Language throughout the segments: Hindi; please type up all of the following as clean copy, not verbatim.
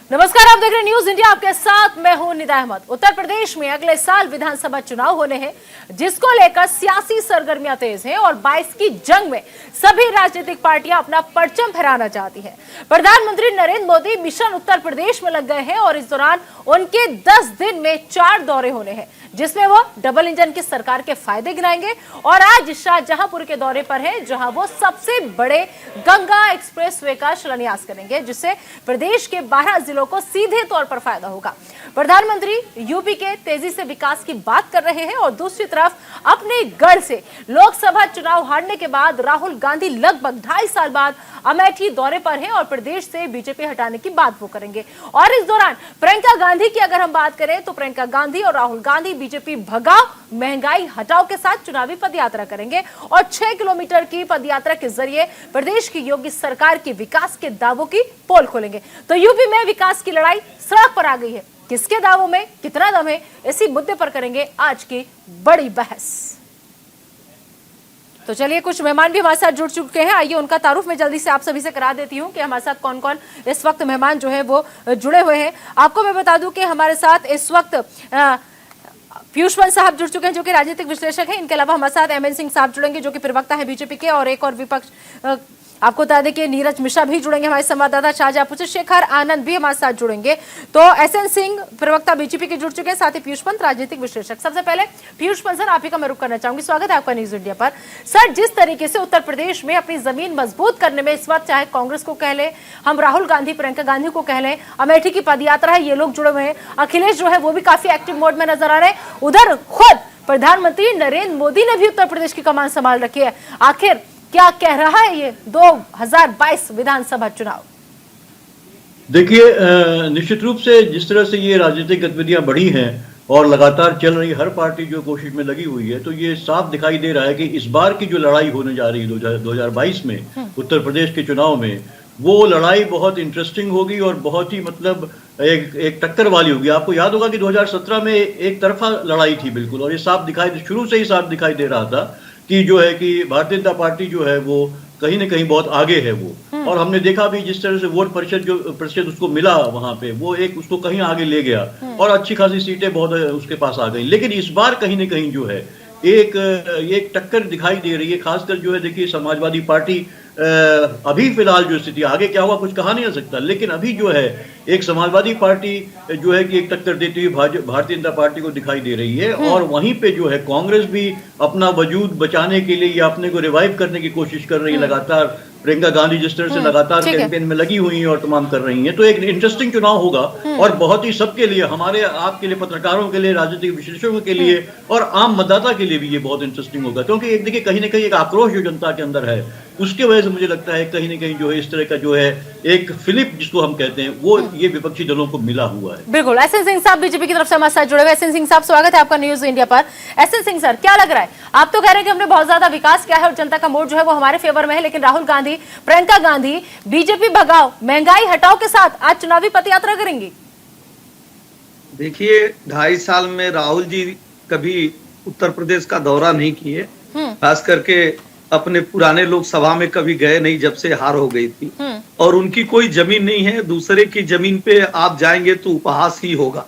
नमस्कार, आप देख रहे हैं न्यूज इंडिया। आपके साथ मैं हूं निदा अहमद। उत्तर प्रदेश में अगले साल विधानसभा चुनाव होने हैं, जिसको लेकर सियासी सरगर्मियां तेज हैं और 22 की जंग में सभी राजनीतिक पार्टियां अपना परचम फहराना चाहती हैं। प्रधानमंत्री नरेंद्र मोदी मिशन उत्तर प्रदेश में लग गए हैं और इस दौरान उनके 10 दिन में 4 दौरे होने हैं, जिसमें वो डबल इंजन की सरकार के फायदे गिनाएंगे। और आज शाहजहांपुर के दौरे पर हैं, जहां वो सबसे बड़े गंगा एक्सप्रेसवे का शिलान्यास करेंगे, जिससे प्रदेश के 12 जिलों को सीधे तौर पर फायदा होगा। प्रधानमंत्री यूपी के तेजी से विकास की बात कर रहे हैं और दूसरी तरफ अपने गढ़ से लोकसभा चुनाव हारने के बाद राहुल गांधी लगभग 2.5 साल बाद अमेठी दौरे पर हैं और प्रदेश से बीजेपी हटाने की बात वो करेंगे। और इस दौरान प्रियंका गांधी की अगर हम बात करें तो प्रियंका गांधी और राहुल गांधी बीजेपी भगाओ महंगाई हटाओ के साथ चुनावी पदयात्रा करेंगे और 6 किलोमीटर की पदयात्रा के जरिए प्रदेश की योगी सरकार की विकास के दावों की पोल खोलेंगे। तो यूपी में विकास की लड़ाई सड़क पर आ गई है। किसके दावों में कितना दम है, इसी मुद्दे पर करेंगे आज की बड़ी बहस। तो चलिए, कुछ मेहमान भी हमारे साथ जुड़ चुके हैं। आइए उनका तारुफ मैं जल्दी से आप सभी से करा देती हूं कि हमारे साथ कौन कौन इस वक्त मेहमान जो है वो जुड़े हुए हैं। आपको मैं बता दूं कि हमारे साथ इस वक्त पीयूष पंत साहब जुड़ चुके हैं, जो कि राजनीतिक विश्लेषक हैं। इनके अलावा हमारे साथ एमएन सिंह साहब जुड़ेंगे, जो कि प्रवक्ता है बीजेपी के, और एक और विपक्ष आपको बता दें कि नीरज मिश्रा भी जुड़ेंगे, हमारे संवाददाता शाहजहांपुर से शेखर आनंद भी हमारे साथ जुड़ेंगे। तो एसएन सिंह प्रवक्ता बीजेपी के जुड़ चुके हैं, साथ ही पीयूष पंत राजनीतिक विश्लेषक। सबसे पहले पीयूष पंत सर, आप ही का मैं रुख करना चाहूंगी। स्वागत है आपका न्यूज इंडिया पर। सर, जिस तरीके से उत्तर प्रदेश में अपनी जमीन मजबूत करने में इस वक्त चाहे कांग्रेस को कह लें, हम राहुल गांधी प्रियंका गांधी को कह लें, अमेठी की पदयात्रा है, ये लोग जुड़े हुए हैं। अखिलेश जो है वो भी काफी एक्टिव मोड में नजर आ रहे हैं। उधर खुद प्रधानमंत्री नरेंद्र मोदी ने भी उत्तर प्रदेश की कमान संभाल रखी है। आखिर क्या कह रहा है ये 2022 विधानसभा चुनाव? देखिए, निश्चित रूप से जिस तरह से ये राजनीतिक गतिविधियां बढ़ी हैं और लगातार चल रही, हर पार्टी जो कोशिश में लगी हुई है, तो ये साफ दिखाई दे रहा है कि इस बार की जो लड़ाई होने जा रही है 2022 में उत्तर प्रदेश के चुनाव में, वो लड़ाई बहुत इंटरेस्टिंग होगी और बहुत ही मतलब एक टक्कर वाली होगी। आपको याद होगा कि 2017 में एक तरफा लड़ाई थी बिल्कुल, और ये साफ दिखाई, शुरू से ही साफ दिखाई दे रहा था कि जो है कि भारतीय जनता पार्टी जो है वो कहीं ना कहीं बहुत आगे है वो। और हमने देखा भी जिस तरह से वोट प्रतिशत उसको मिला वहां पे, वो एक उसको कहीं आगे ले गया और अच्छी खासी सीटें बहुत उसके पास आ गई। लेकिन इस बार कहीं ना कहीं जो है एक टक्कर दिखाई दे रही है, खासकर जो है देखिए समाजवादी पार्टी अभी फिलहाल जो स्थिति, आगे क्या हुआ कुछ कहा नहीं जा सकता, लेकिन अभी जो है एक समाजवादी पार्टी जो है कि एक टक्कर देती हुई भारतीय जनता पार्टी को दिखाई दे रही है। और वहीं पे जो है कांग्रेस भी अपना वजूद बचाने के लिए या अपने को रिवाइव करने की कोशिश कर रही है लगातार। प्रियंका गांधी जिस तरह से लगातार कैंपेन में लगी हुई हैं और तमाम कर रही हैं, तो एक इंटरेस्टिंग चुनाव होगा और बहुत ही सबके लिए, हमारे आपके लिए, पत्रकारों के लिए, राजनीतिक विश्लेषकों के लिए और आम मतदाता के लिए भी ये बहुत इंटरेस्टिंग होगा। क्योंकि एक देखिए कहीं ना कहीं एक आक्रोश जो जनता के अंदर है, उसके वजह से मुझे लगता है कहीं ना कहीं जो है इस तरह का जो है एक फिलिप जिसको हम कहते हैं, वो ये विपक्षी दलों को मिला हुआ है। बिल्कुल। एसएन सिंह साहब बीजेपी की तरफ से हमारे साथ जुड़े हुए। एसएन सिंह साहब, स्वागत है आपका न्यूज इंडिया पर। एसएन सिंह सर, क्या लग रहा है? आप तो कह रहे हैं कि हमने बहुत ज्यादा विकास किया है और जनता का मोड जो है वो हमारे फेवर में है, लेकिन राहुल गांधी, प्रियंका गांधी बीजेपी भगाओ महंगाई हटाओ के साथ आज चुनावी पदयात्रा करेंगी। देखिए, 2.5 साल में राहुल जी कभी उत्तर प्रदेश का दौरा नहीं किए, खास करके अपने पुराने लोकसभा में कभी गए नहीं जब से हार हो गई थी। और उनकी कोई जमीन नहीं है, दूसरे की जमीन पे आप जाएंगे तो उपहास ही होगा।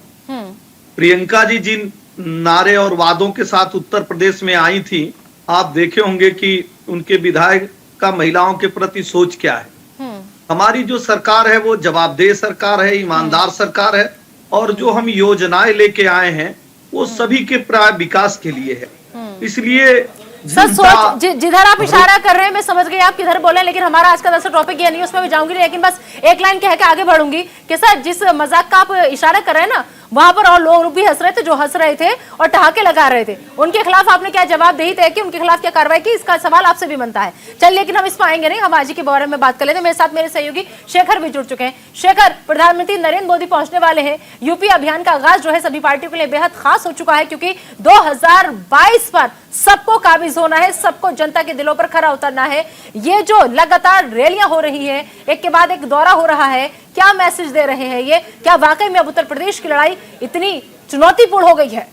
प्रियंका जी जिन नारे और वादों के साथ उत्तर प्रदेश में आई थी, आप देखे होंगे कि उनके विधायक का महिलाओं के प्रति सोच क्या है। हमारी जो सरकार है वो जवाबदेह सरकार है, ईमानदार सरकार है, और जो हम योजनाएं लेके आए हैं वो सभी के प्राय विकास के लिए है। इसलिए सर, सोच जिधर आप इशारा कर रहे हैं मैं समझ गई आप किधर बोले, लेकिन हमारा आज का दरअसल टॉपिक ये नहीं, उसमें मैं जाऊंगी, लेकिन बस एक लाइन कह के आगे बढ़ूंगी कि सर, जिस मजाक का आप इशारा कर रहे हैं ना, वहां पर और लोग भी हंस रहे थे, जो हंस रहे थे और ठहाके लगा रहे थे, उनके खिलाफ आपने क्या जवाबदेही तय की, उनके खिलाफ क्या कार्रवाई की, इसका सवाल आपसे भी बनता है। चल, लेकिन हम इस पर आएंगे नहीं, हम आज के बारे में बात कर लेते हैं। मेरे साथ मेरे सहयोगी शेखर भी जुड़ चुके हैं। शेखर, प्रधानमंत्री नरेंद्र मोदी पहुंचने वाले हैं। यूपी अभियान का आगाज जो है सभी पार्टियों के लिए बेहद खास हो चुका है, क्योंकि 2022 पर सबको काबिज होना है, सबको जनता के दिलों पर खरा उतरना है। ये जो लगातार रैलियां हो रही है, एक के बाद एक दौरा हो रहा है, क्या मैसेज दे रहे हैं ये? क्या वाकई में अब उत्तर प्रदेश की लड़ाई इतनी चुनौतीपूर्ण हो गई है?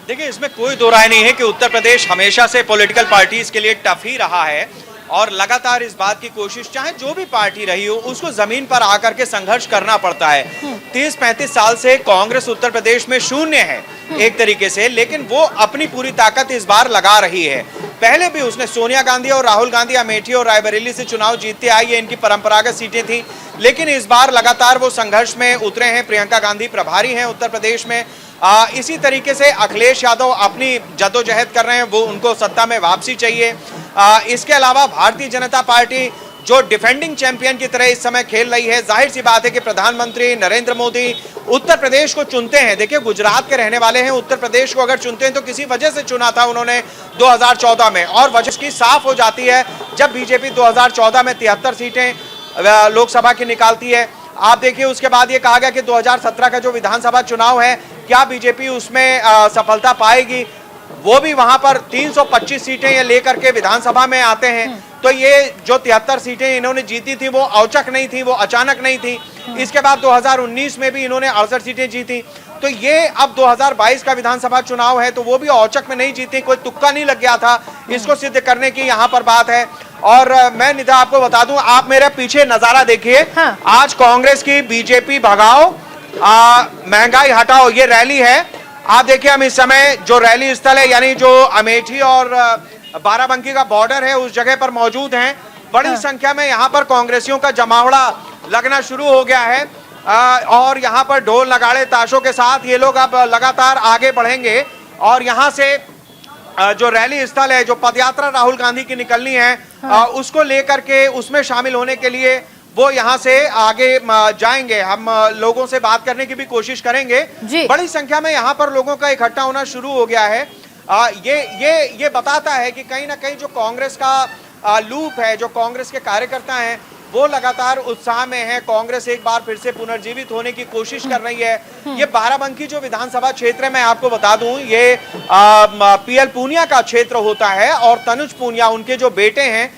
देखिए, इसमें कोई दो राय नहीं है कि उत्तर प्रदेश हमेशा से पॉलिटिकल पार्टीज के लिए टफ ही रहा है। और लगातार इस बात की कोशिश, चाहे जो भी पार्टी रही हो, उसको जमीन पर आकर के संघर्ष करना पड़ता है। 30-35 साल से कांग्रेस उत्तर प्रदेश में शून्य है एक तरीके से, लेकिन वो अपनी पूरी ताकत इस बार लगा रही है। पहले भी उसने सोनिया गांधी और राहुल गांधी अमेठी और रायबरेली से चुनाव जीतते आई है, इनकी परंपरागत सीटें थी, लेकिन इस बार लगातार वो संघर्ष में उतरे हैं। प्रियंका गांधी प्रभारी हैं उत्तर प्रदेश में। इसी तरीके से अखिलेश यादव अपनी जद्दोजहद कर रहे हैं, वो उनको सत्ता में वापसी चाहिए। इसके अलावा भारतीय जनता पार्टी जो डिफेंडिंग चैंपियन की तरह इस समय खेल रही है, जाहिर सी बात है कि प्रधानमंत्री नरेंद्र मोदी उत्तर प्रदेश को चुनते हैं। देखिए, गुजरात के रहने वाले हैं, उत्तर प्रदेश को अगर चुनते हैं तो किसी वजह से चुना था उन्होंने 2014 में, और वजह की साफ हो जाती है जब बीजेपी 2014 में 73 सीटें लोकसभा की निकालती है। आप देखिए, उसके बाद ये कहा गया कि 2017 का जो विधानसभा चुनाव है, क्या बीजेपी उसमें सफलता पाएगी? वो भी वहां पर 325 सीटें ये लेकर के विधानसभा में आते हैं। तो ये जो 73 सीटें इन्होंने जीती थी वो औचक नहीं थी, वो अचानक नहीं थी। इसके बाद 2019 में भी इन्होंने 68 सीटें जीती। तो ये अब 2022 का विधानसभा चुनाव है तो वो भी औचक में नहीं जीती, कोई तुक्का नहीं लग गया था। इसको सिद्ध करने की यहाँ पर बात है। और मैं निधा आपको बता दूं, आप मेरे पीछे नजारा देखिए। हाँ। आज कांग्रेस की बीजेपी भगाओ, महंगाई हटाओ, ये रैली है। आप देखिए, हम इस समय जो रैली स्थल है, यानी जो अमेठी और बाराबंकी का बॉर्डर है, उस जगह पर मौजूद हैं। बड़ी संख्या में यहाँ पर कांग्रेसियों का जमावड़ा लगना शुरू हो गया है और यहाँ पर ढोल नगाड़े ताशों के साथ ये लोग अब लगातार आगे बढ़ेंगे। और यहाँ से जो रैली स्थल है, जो पदयात्रा राहुल गांधी की निकलनी है, उसको लेकर के उसमें शामिल होने के लिए वो यहाँ से आगे जाएंगे। हम लोगों से बात करने की भी कोशिश करेंगे। बड़ी संख्या में यहाँ पर लोगों का इकट्ठा होना शुरू हो गया है। ये बताता है कि कहीं ना कहीं जो कांग्रेस का लूप है, जो कांग्रेस के कार्यकर्ता हैं, वो लगातार उत्साह में है। कांग्रेस एक बार फिर से पुनर्जीवित होने की कोशिश कर रही है। ये बाराबंकी जो विधानसभा क्षेत्र है, मैं आपको बता दूं, ये पीएल पूनिया का क्षेत्र होता है और तनुज पूनिया, उनके जो बेटे हैं,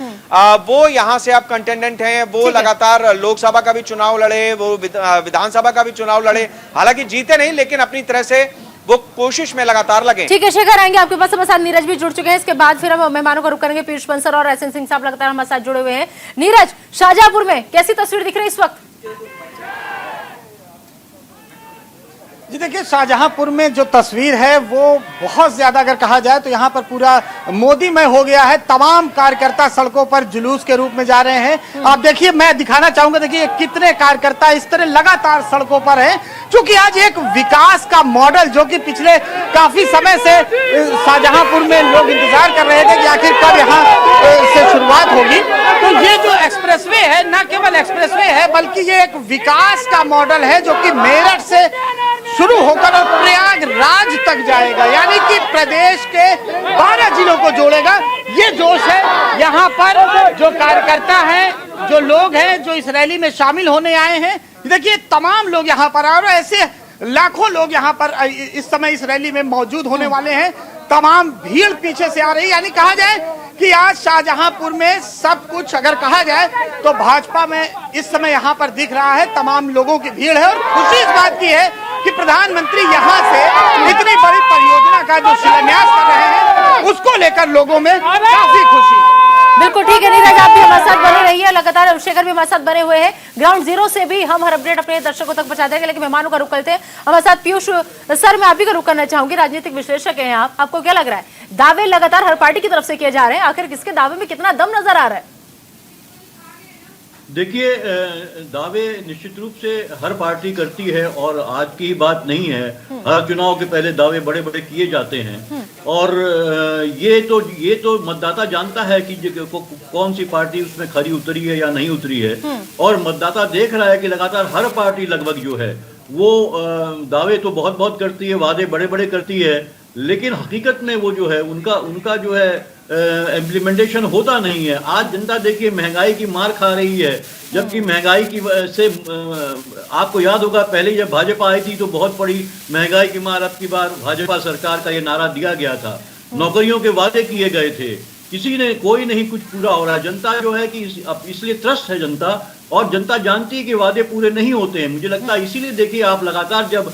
वो यहाँ से अब कंटेंडेंट हैं। वो लगातार लोकसभा का भी चुनाव लड़े, वो विधानसभा का भी चुनाव लड़े। हालांकि जीते नहीं, लेकिन अपनी तरह से वो कोशिश में लगातार लगे। ठीक है शेखर, आएंगे आपके पास। हमारे साथ नीरज भी जुड़ चुके हैं। इसके बाद फिर हम मेहमानों का रुख करेंगे। पीयूष बंसल और एसएन सिंह साहब लगातार हमारे साथ जुड़े हुए हैं। नीरज, शाहजहांपुर में कैसी तस्वीर दिख रही है इस वक्त? जी देखिए, शाहजहांपुर में जो तस्वीर है वो बहुत ज्यादा अगर कहा जाए तो यहाँ पर पूरा मोदीमय हो गया है। तमाम कार्यकर्ता सड़कों पर जुलूस के रूप में जा रहे हैं। आप देखिए, मैं दिखाना चाहूंगा, देखिए कितने कार्यकर्ता इस तरह लगातार सड़कों पर हैं, क्योंकि आज एक विकास का मॉडल जो कि पिछले काफी समय से शाहजहांपुर में लोग इंतजार कर रहे थे कि आखिर कब यहाँ से शुरुआत होगी। तो ये जो एक्सप्रेसवे है, न केवल एक्सप्रेसवे है बल्कि ये एक विकास का मॉडल है जो कि मेरठ से शुरू होकर और प्रयागराज तक जाएगा, यानी कि प्रदेश के 12 जिलों को जोड़ेगा। ये जोश है यहाँ पर जो कार्यकर्ता हैं, जो लोग हैं जो इस रैली में शामिल होने आए हैं। देखिए, तमाम लोग यहाँ पर और ऐसे लाखों लोग यहाँ पर इस समय इस रैली में मौजूद होने वाले हैं। तमाम भीड़ पीछे से आ रही है, यानी कहा जाए कि आज शाहजहांपुर में सब कुछ अगर कहा जाए तो भाजपा में इस समय यहाँ पर दिख रहा है। तमाम लोगों की भीड़ है और खुशी इस बात की है कि प्रधानमंत्री यहाँ से इतनी बड़ी परियोजना का जो शिलान्यास कर रहे हैं, उसको लेकर लोगों में काफी खुशी। बिल्कुल ठीक है नीरज, आप भी हमारे साथ बने रहिए। लगातार शेखर भी हमारे साथ बने हुए हैं। ग्राउंड जीरो से भी हम हर अपडेट अपने दर्शकों तक पहुंचा देंगे, लेकिन मेहमानों का रुख करते हैं। हमारे साथ पीयूष सर, मैं आप भी का रुख करना चाहूंगी। राजनीतिक विश्लेषक हैं आप, आपको क्या लग रहा है? दावे लगातार हर पार्टी की तरफ से किए जा रहे हैं, आखिर किसके दावे में कितना दम नजर आ रहा है? देखिए, दावे निश्चित रूप से हर पार्टी करती है और आज की बात नहीं है। हर चुनाव के पहले दावे बड़े बड़े किए जाते हैं और ये तो मतदाता जानता है कि कौन सी पार्टी उसमें खरी उतरी है या नहीं उतरी है। और मतदाता देख रहा है कि लगातार हर पार्टी लगभग जो है वो दावे तो बहुत बहुत करती है, वादे बड़े बड़े करती है, लेकिन हकीकत में वो जो है उनका जो है इम्प्लीमेंटेशन होता नहीं है। आज जनता देखिए महंगाई की मार खा रही है, जबकि महंगाई की से आपको याद होगा पहले जब भाजपा आई थी तो बहुत बड़ी महंगाई की मार, अब की बार भाजपा सरकार का ये नारा दिया गया था, नौकरियों के वादे किए गए थे, किसी ने कोई नहीं कुछ पूरा हो रहा है। जनता जो है कि अब इसलिए त्रस्त है जनता, और जनता जानती है कि वादे पूरे नहीं होते हैं। मुझे लगता है इसीलिए देखिए आप लगातार जब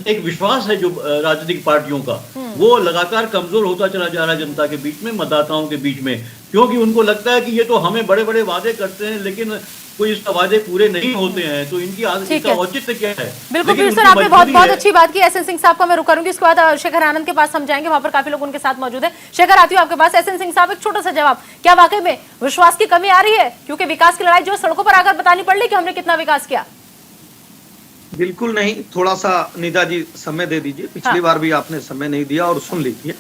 एक विश्वास है जो राजनीतिक पार्टियों का, वो लगातार कमजोर होता चला जा रहा है जनता के बीच में, मतदाताओं के बीच में, क्योंकि उनको लगता है कि ये तो हमें बड़े बड़े वादे करते हैं लेकिन कोई इसका वादे पूरे नहीं होते हैं, तो इनकी इसका औचित्य क्या है। बिल्कुल पीयूष सर, आपने बहुत अच्छी बात की। एसएन सिंह साहब का मैं रुक करूंगी, उसके बाद शेखर आनंद के पास हम जाएंगे, वहां पर काफी लोग उनके साथ मौजूद है। शेखर, आती हूँ आपके पास। एसएन सिंह साहब, एक छोटा सा जवाब, क्या वाकई में विश्वास की कमी आ रही है? क्योंकि विकास की लड़ाई जो सड़कों पर आकर बतानी पड़ रही कि हमने कितना विकास किया। बिल्कुल नहीं, थोड़ा सा निदा जी समय दे दीजिए। पिछली बार भी आपने समय नहीं दिया और सुन लीजिए।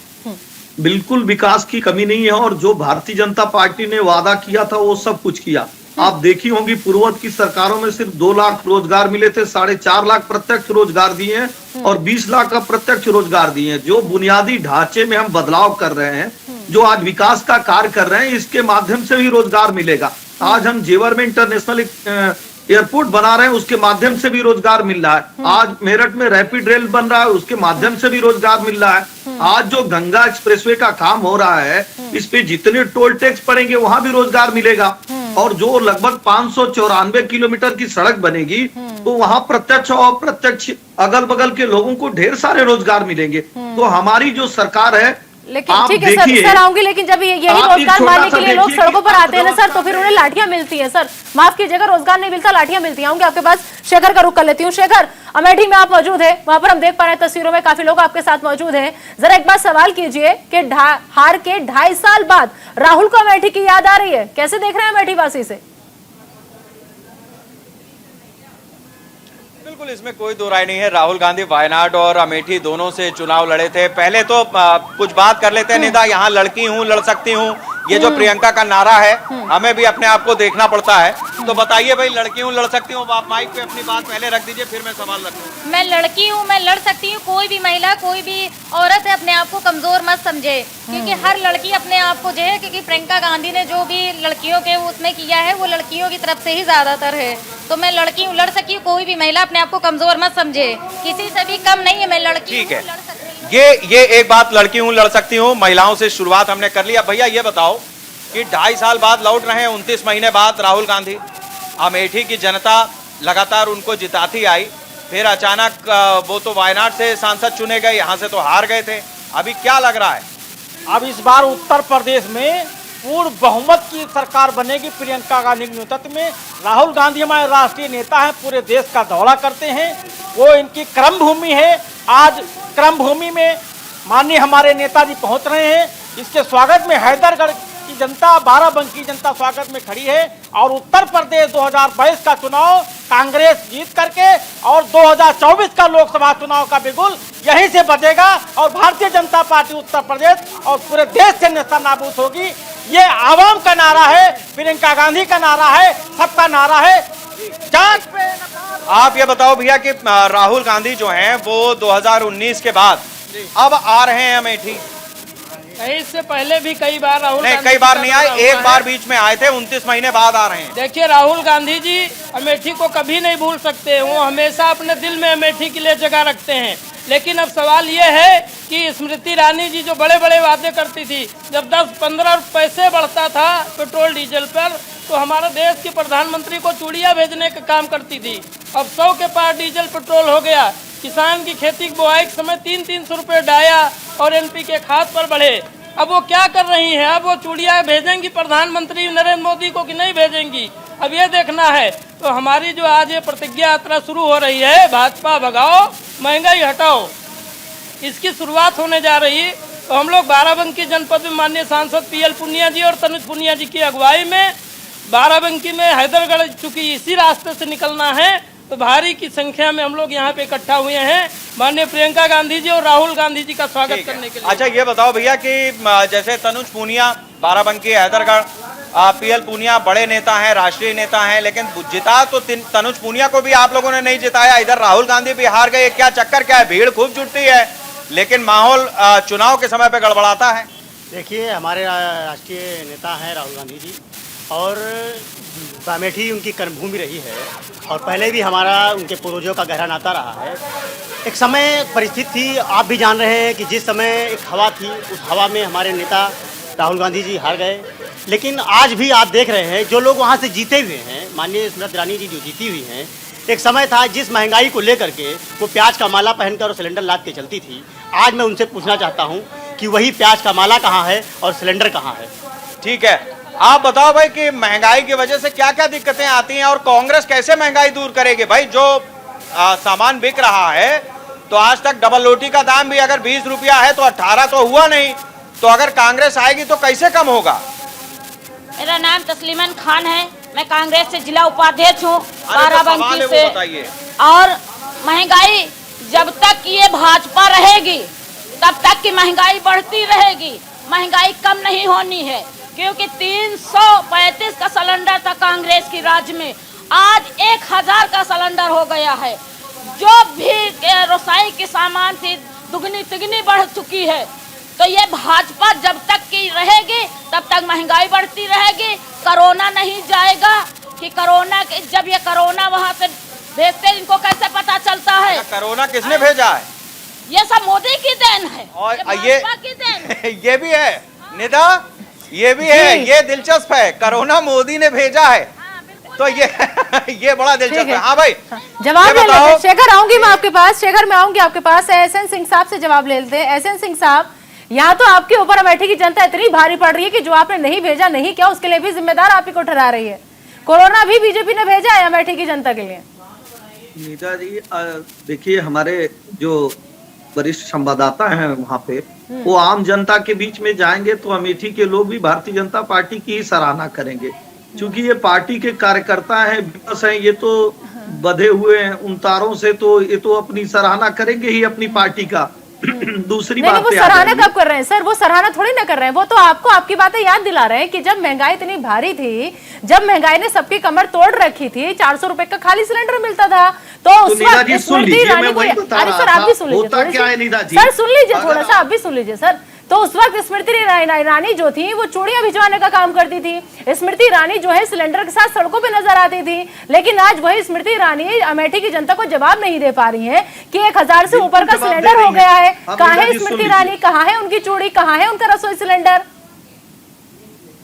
बिल्कुल विकास की कमी नहीं है, और जो भारतीय जनता पार्टी ने वादा किया था वो सब कुछ किया। आप देखी होंगी पूर्वोत्तर की सरकारों में सिर्फ 2 लाख रोजगार मिले थे, 4.5 लाख प्रत्यक्ष रोजगार दिए हैं और 20 लाख अप्रत्यक्ष रोजगार दिए हैं। जो बुनियादी ढांचे में हम बदलाव कर रहे हैं, जो आज विकास का कार्य कर रहे हैं, इसके माध्यम से भी रोजगार मिलेगा। आज हम जेवर में इंटरनेशनल एयरपोर्ट बना रहे हैं, उसके माध्यम से भी रोजगार मिल रहा है। आज मेरठ में रैपिड रेल बन रहा है, उसके माध्यम से भी रोजगार मिल रहा है। आज जो गंगा एक्सप्रेसवे का काम हो रहा है, इस पे जितने टोल टैक्स पड़ेंगे वहां भी रोजगार मिलेगा। और जो लगभग 594 किलोमीटर की सड़क बनेगी, तो वहां प्रत्यक्ष और अप्रत्यक्ष अगल बगल के लोगों को ढेर सारे रोजगार मिलेंगे। तो हमारी जो सरकार है, लेकिन ठीक है सर आऊंगी, लेकिन जब यही रोजगार मांगने के लिए लोग सड़कों पर आते हैं ना सर, तो फिर उन्हें लाठियां मिलती हैं। सर माफ कीजिएगा, रोजगार नहीं मिलता, लाठियां मिलती हैं। आऊंगी आपके पास, शेखर का रुख कर लेती हूँ। शेखर, अमेठी में आप मौजूद है, वहां पर हम देख पा रहे हैं तस्वीरों में काफी लोग आपके साथ मौजूद हैं। जरा एक बार सवाल कीजिए कि हार के 2.5 साल बाद राहुल को अमेठी की याद आ रही है, कैसे देख रहे हैं अमेठी वासी से? बिल्कुल, इसमें कोई दो राय नहीं है। राहुल गांधी वायनाड और अमेठी दोनों से चुनाव लड़े थे। पहले तो कुछ बात कर लेते हैं निदा, यहाँ लड़की हूँ लड़ सकती हूँ, ये जो प्रियंका का नारा है, हमें भी अपने आप को देखना पड़ता है। तो बताइए भाई, लड़की हूँ लड़ सकती हूँ, आप माइक पे अपनी बात पहले रख दीजिए, फिर मैं सवाल रखूँ। मैं लड़की हूँ, मैं लड़ सकती हूँ। कोई भी महिला, कोई भी औरत है, अपने आप को कमजोर मत समझे, क्योंकि हर लड़की अपने आप को जो है, क्योंकि प्रियंका गांधी ने जो भी लड़कियों के उसमें किया है, वो लड़कियों की तरफ से ही ज्यादातर है। तो मैं लड़की हूँ, लड़ सकती हूँ। कोई भी महिला अपने आप को कमजोर मत समझे, किसी से भी कम नहीं है। मैं लड़की ठीक हूँ, है, लड़ सकती हूँ। ये एक बात, लड़की हूँ लड़ सकती हूँ, महिलाओं से शुरुआत हमने कर लिया। भैया ये बताओ कि 2.5 साल बाद लौट रहे हैं, 29 महीने बाद राहुल गांधी। अमेठी की जनता लगातार उनको जिताती आई, फिर अचानक वो तो वायनाड से सांसद चुने गए, यहाँ से तो हार गए थे। अभी क्या लग रहा है? अब इस बार उत्तर प्रदेश में पूर्ण बहुमत की सरकार बनेगी प्रियंका गांधी के नेतृत्व में। राहुल गांधी हमारे राष्ट्रीय नेता हैं, पूरे देश का दौरा करते हैं, वो इनकी कर्म भूमि है। आज कर्म भूमि में माननीय हमारे नेताजी पहुंच रहे हैं। इसके स्वागत में हैदरगढ़ की जनता, बाराबंकी जनता स्वागत में खड़ी है। और उत्तर प्रदेश 2022 का चुनाव कांग्रेस जीत करके और 2024 का लोकसभा चुनाव का बिगुल यहीं से बजेगा और भारतीय जनता पार्टी उत्तर प्रदेश और पूरे देश से नेस्तनाबूद होगी। ये आवाम का नारा है, प्रियंका गांधी का नारा है, सबका नारा है। जांच पे आप ये बताओ भैया कि राहुल गांधी जो हैं वो 2019 के बाद अब आ रहे हैं अमेठी। नहीं, इससे पहले भी कई बार राहुल नहीं, कई बार नहीं आए, एक बार बीच में आए थे, 29 महीने बाद आ रहे हैं। देखिए, राहुल गांधी जी अमेठी को कभी नहीं भूल सकते, वो हमेशा अपने दिल में अमेठी के लिए जगह रखते हैं। लेकिन अब सवाल ये है कि स्मृति ईरानी जी जो बड़े बड़े वादे करती थी, जब 10-15 पैसे बढ़ता था पेट्रोल डीजल पर, तो हमारे देश के प्रधानमंत्री को चूड़ियाँ भेजने का काम करती थी। अब 100 के पार डीजल पेट्रोल हो गया। किसान की खेती की बुआई के समय 300 रुपये डाया और NPK खाद पर बढ़े। अब वो क्या कर रही हैं? अब वो चूड़ियाँ भेजेंगी प्रधानमंत्री नरेंद्र मोदी को कि नहीं भेजेंगी, अब ये देखना है। तो हमारी जो आज ये प्रतिज्ञा यात्रा शुरू हो रही है, भाजपा भगाओ महंगाई हटाओ, इसकी शुरुआत होने जा रही है। तो हम लोग बाराबंकी जनपद में माननीय सांसद PL पुनिया जी और तनुज पुनिया जी की अगुवाई में बाराबंकी में हैदरगढ़, चूंकि इसी रास्ते से निकलना है, तो भारी की संख्या में हम लोग यहाँ पे इकट्ठा हुए हैं माननीय प्रियंका गांधी जी और राहुल गांधी जी का स्वागत करने के लिए। अच्छा ये बताओ भैया कि जैसे तनुज पूनिया बाराबंकी हैदरगढ़, PL पूनिया बड़े नेता हैं, राष्ट्रीय नेता हैं, लेकिन जिता तो तनुज पूनिया को भी आप लोगों ने नहीं जिताया, इधर राहुल गांधी भी हार गए। क्या चक्कर क्या है? भीड़ खूब जुटती है लेकिन माहौल चुनाव के समय पे गड़बड़ाता है। देखिए, हमारे राष्ट्रीय नेता हैं राहुल गांधी जी, और अमेठी उनकी कर्मभूमि रही है और पहले भी हमारा उनके पूर्वजों का गहरा नाता रहा है। एक समय परिस्थिति थी, आप भी जान रहे हैं कि जिस समय एक हवा थी, उस हवा में हमारे नेता राहुल गांधी जी हार गए। लेकिन आज भी आप देख रहे हैं जो लोग वहाँ से जीते हुए हैं, माननीय स्मृति ईरानी जी जो जीती हुई हैं, एक समय था जिस महंगाई को लेकर के वो प्याज का माला पहनकर और सिलेंडर लाद के चलती थी। आज मैं उनसे पूछना चाहता हूँ कि वही प्याज का माला कहाँ है और सिलेंडर कहाँ है। ठीक है, आप बताओ भाई कि महंगाई की वजह से क्या क्या दिक्कतें आती हैं और कांग्रेस कैसे महंगाई दूर करेगी? भाई जो सामान बिक रहा है तो आज तक डबल रोटी का दाम भी अगर 20 रुपया है तो 18 तो हुआ नहीं, तो अगर कांग्रेस आएगी तो कैसे कम होगा? मेरा नाम तस्लीमन खान है, मैं कांग्रेस से जिला उपाध्यक्ष हूँ बाराबंकी से। और महंगाई जब तक ये भाजपा रहेगी तब तक की महंगाई बढ़ती रहेगी, महंगाई कम नहीं होनी है। क्योंकि 335 का सिलेंडर था कांग्रेस की राज में, आज 1000 का सिलेंडर हो गया है। जो भी रसोई के सामान थी दुगनी तिगनी बढ़ चुकी है। तो ये भाजपा जब तक की रहेगी तब तक महंगाई बढ़ती रहेगी। कोरोना नहीं जाएगा कि कोरोना जब ये कोरोना वहाँ से भेजते इनको कैसे पता चलता है? कोरोना किसने भेजा है? ये सब मोदी की देन है और ये की देन ये भी है निदा, ये भी है, ये दिलचस्प है, कोरोना मोदी ने भेजा है। तो ये बड़ा दिलचस्प है। हाँ भाई जवाब ले लेते। शेखर आऊंगी मैं आपके पास, शेखर मैं आऊंगी आपके पास। एसएन सिंह साहब से जवाब ले लेते हैं। एसएन सिंह साहब, यहाँ तो आपके ऊपर अमेठी की जनता इतनी भारी पड़ रही है कि जो आपने नहीं भेजा नहीं किया उसके लिए भी जिम्मेदार आप ही को ठहरा रही है। कोरोना भी बीजेपी ने भेजा है अमेठी की जनता के लिए। नीता जी देखिए, हमारे जो वरिष्ठ संवाददाता हैं वहाँ पे, वो आम जनता के बीच में जाएंगे तो अमेठी के लोग भी भारतीय जनता पार्टी की ही सराहना करेंगे। क्योंकि ये पार्टी के कार्यकर्ता हैं, विपक्ष हैं, ये तो बधे हुए हैं उन तारों से, तो ये तो अपनी सराहना करेंगे ही अपनी पार्टी का। दूसरी बात, वो सराहना कब कर रहे हैं सर? वो सराहना थोड़ी ना कर रहे हैं, वो तो आपको आपकी बातें याद दिला रहे हैं कि जब महंगाई इतनी भारी थी, जब महंगाई ने सबकी कमर तोड़ रखी थी, 400 रुपए का खाली सिलेंडर मिलता था, तो उस वक्त स्मृति ईरानी को, अरे सर आप भी सुन लीजिए, सर सुन लीजिए थोड़ा सा, आप भी सुन लीजिए सर। तो उस वक्त स्मृति ईरानी जो थी वो चूड़ियां भिजवाने का काम करती थी। स्मृति ईरानी जो है सिलेंडर के साथ सड़कों पे नजर आती थी। लेकिन आज वही स्मृति ईरानी अमेठी की जनता को जवाब नहीं दे पा रही है कि 1000 से ऊपर का सिलेंडर हो गया है। कहाँ है स्मृति ईरानी, कहाँ है उनकी चूड़ी, कहाँ है उनका रसोई सिलेंडर?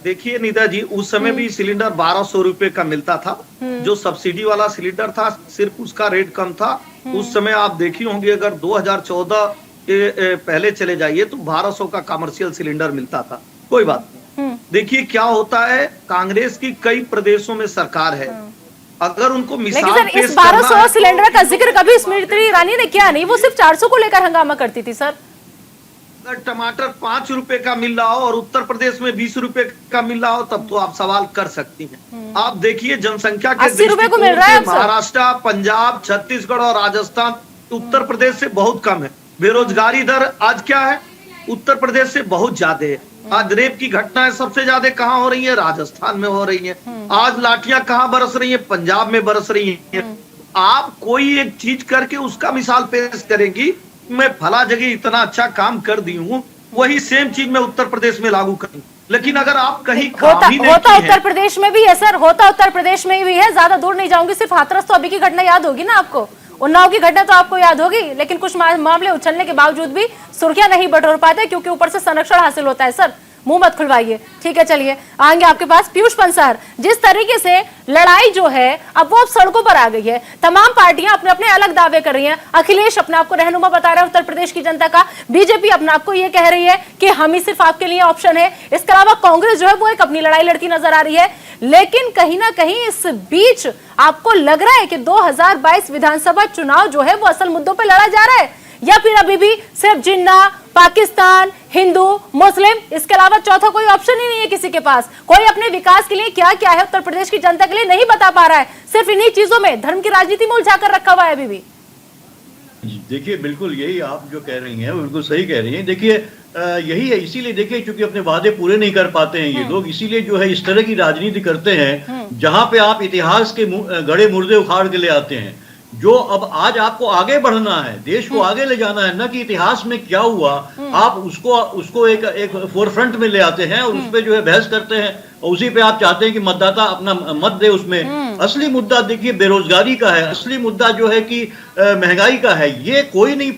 देखिए नीता जी, उस समय भी सिलेंडर 1200 रुपए का मिलता था। जो सब्सिडी वाला सिलेंडर था सिर्फ उसका रेट कम था। उस समय आप देखी होंगे, अगर 2014 के पहले चले जाइए तो 1200 का कमर्शियल सिलेंडर मिलता था। कोई बात नहीं। देखिए क्या होता है, कांग्रेस की कई प्रदेशों में सरकार है, अगर उनको मिसाल लेकिन इस 1200 सिलेंडर का जिक्र कभी स्मृति ईरानी ने किया नहीं, वो सिर्फ 400 को लेकर हंगामा करती थी सर। अगर टमाटर 5 रुपए का मिल रहा हो और उत्तर प्रदेश में 20 रुपए का मिल रहा हो तब तो आप सवाल कर सकती हैं। आप देखिए जनसंख्या के 80 रुपए को मिल रहा है महाराष्ट्र, पंजाब, छत्तीसगढ़ और राजस्थान उत्तर प्रदेश से बहुत कम है। बेरोजगारी दर आज क्या है? उत्तर प्रदेश से बहुत ज्यादा है। आज रेप की घटनाएं सबसे ज्यादा कहाँ हो रही है? राजस्थान में हो रही है। आज लाठियां कहाँ बरस रही है? पंजाब में बरस रही है। आप कोई एक चीज करके उसका मिसाल पेश करेंगी, मैं फला जगह इतना अच्छा काम कर दी हूँ, वही सेम चीज मैं उत्तर प्रदेश में लागू करूँ। लेकिन अगर आप कहीं होता उत्तर प्रदेश में भी है सर, होता उत्तर प्रदेश में भी है। ज्यादा दूर नहीं जाऊंगी, सिर्फ हाथरस तो अभी की घटना याद होगी ना आपको, उन्नाव की घटना तो आपको याद होगी। लेकिन कुछ मामले उछलने के बावजूद भी सुर्खियां नहीं बटोर पाते क्योंकि ऊपर से संरक्षण हासिल होता है। सर मुंह मत खुलवाइए, ठीक है। चलिए आएंगे आपके पास। पीयूष पंसार, जिस तरीके से लड़ाई जो है अब वो अब सड़कों पर आ गई है, तमाम पार्टियां अपने अपने अलग दावे कर रही हैं। अखिलेश अपने आप को रहनुमा बता रहा है उत्तर प्रदेश की जनता का, बीजेपी अपने आप को ये कह रही है कि हम ही सिर्फ आपके लिए ऑप्शन है। इसके अलावा कांग्रेस जो है वो एक अपनी लड़ाई लड़ती नजर आ रही है। लेकिन कहीं ना कहीं इस बीच आपको लग रहा है कि 2022 विधानसभा चुनाव जो है वो असल मुद्दों पर लड़ा जा रहा है, या फिर अभी भी सिर्फ जिन्ना, पाकिस्तान, हिंदू, मुस्लिम, इसके अलावा चौथा कोई ऑप्शन ही नहीं है किसी के पास? कोई अपने विकास के लिए क्या क्या है उत्तर प्रदेश की जनता के लिए नहीं बता पा रहा है। सिर्फ इन्हीं चीजों में धर्म की राजनीति में उलझा कर रखा हुआ है अभी भी। देखिए बिल्कुल यही आप जो कह रही हैं बिल्कुल सही कह रही हैं। देखिए यही है, इसीलिए देखिए चूंकि अपने वादे पूरे नहीं कर पाते हैं ये लोग, इसीलिए जो है इस तरह की राजनीति करते हैं जहां पे आप इतिहास के गड़े मुर्दे उखाड़ के ले आते हैं। जो अब आज आपको आगे बढ़ना है, देश को आगे ले जाना है, न कि इतिहास में क्या हुआ आप उसको एक फोरफ्रंट में ले आते हैं और उस पर जो है बहस करते हैं। और उसी पे आप चाहते हैं कि मतदाता अपना मत दे उसमें। असली मुद्दा देखिए बेरोजगारी का है, असली मुद्दा जो है कि महंगाई का है। ये कोई नहीं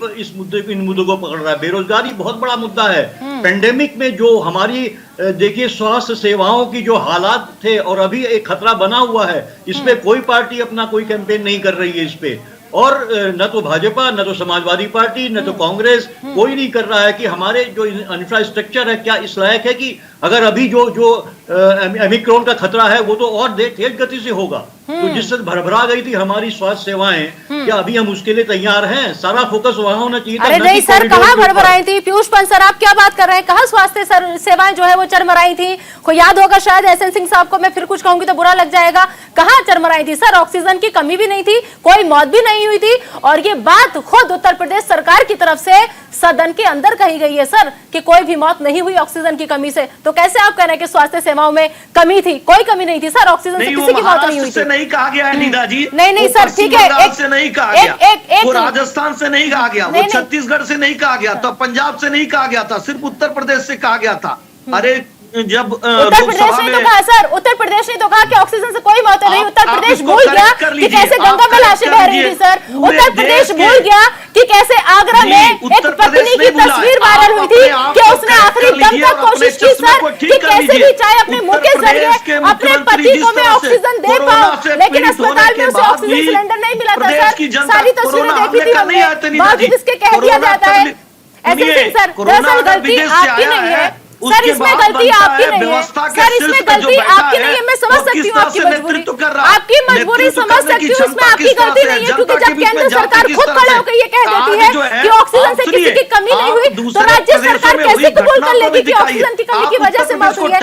इन मुद्दों को पकड़ रहा है। बेरोजगारी बहुत बड़ा मुद्दा है। पेंडेमिक में जो हमारी देखिए स्वास्थ्य सेवाओं की जो हालात थे और अभी एक खतरा बना हुआ है, इस पे कोई पार्टी अपना कोई कैंपेन नहीं कर रही है इस पे। और न तो भाजपा, न तो समाजवादी पार्टी, न तो कांग्रेस, कोई नहीं कर रहा है कि हमारे जो इंफ्रास्ट्रक्चर है क्या इस लायक है कि अगर अभी जो ओमिक्रॉन का खतरा है वो तो और तेज गति से होगा। तो जिससे भरभरा गई थी हमारी स्वास्थ्य सेवाएं, क्या अभी हम उसके लिए तैयार हैं? सारा फोकस वहां होना चाहिए। अरे नहीं सर, कहाँ भरभराई थी? पीयूष पंत सर, आप क्या बात कर रहे हैं? कहाँ स्वास्थ्य सेवाएं जो है वो चरमराई थी? को याद होगा शायद एसएन सिंह साहब को, मैं फिर कुछ कहूंगी तो बुरा लग जाएगा। कहाँ चरमराई थी सर? ऑक्सीजन की कमी भी नहीं थी, कोई मौत भी नहीं हुई थी। और ये बात खुद उत्तर प्रदेश सरकार की तरफ से सदन के अंदर कही गई है सर कि कोई भी मौत नहीं हुई ऑक्सीजन की कमी से। तो कैसे आप कह रहे हैं कि स्वास्थ्य सेवाओं में कमी थी? कोई कमी नहीं थी सर, ऑक्सीजन से किसी की मौत नहीं हुई थी। नहीं कहा गया है निदा जी, नहीं सर, ठीक है, से नहीं कहा गया, वो राजस्थान से नहीं कहा गया, वो छत्तीसगढ़ से नहीं कहा गया था, पंजाब से नहीं कहा गया था, सिर्फ उत्तर प्रदेश से कहा गया था। अरे जब उत्तर प्रदेश ने तो कहा सर, उत्तर प्रदेश ने तो कहा कि ऑक्सीजन से कोई मौत नहीं। उत्तर प्रदेश भूल गया कि कैसे गंगा में लाशें बह रही थी सर। उत्तर प्रदेश भूल गया कि कैसे आगरा में एक पत्नी की तस्वीर वायरल हुई थी कि उसने आखिरी दम तक कोशिश की सर कि कैसे भी चाहे अपने मुंह के जरिए अपने पति को मैं ऑक्सीजन दे पाऊं, लेकिन अस्पताल में उसे ऑक्सीजन सिलेंडर नहीं मिला था सर। सारी तस्वीरें देखी थी हमने, बावजूद इसके कह दिया जाता है एसएन सिंह सर, दरअसल गलती आपकी नहीं है सर, इसमें गलती आपकी नहीं है सर, इसमें गलती आपकी नहीं है। मैं समझ सकती हूँ आपकी मजबूरी, आपकी मजबूरी समझ सकती हूँ, इसमें आपकी गलती नहीं है। क्योंकि जब केंद्र सरकार खुद खड़े होकर ये कह देती है कि ऑक्सीजन से किसी की कमी नहीं हुई, तो राज्य सरकार कैसे कबूल कर लेगी कि ऑक्सीजन की कमी की वजह से मौत हुई है?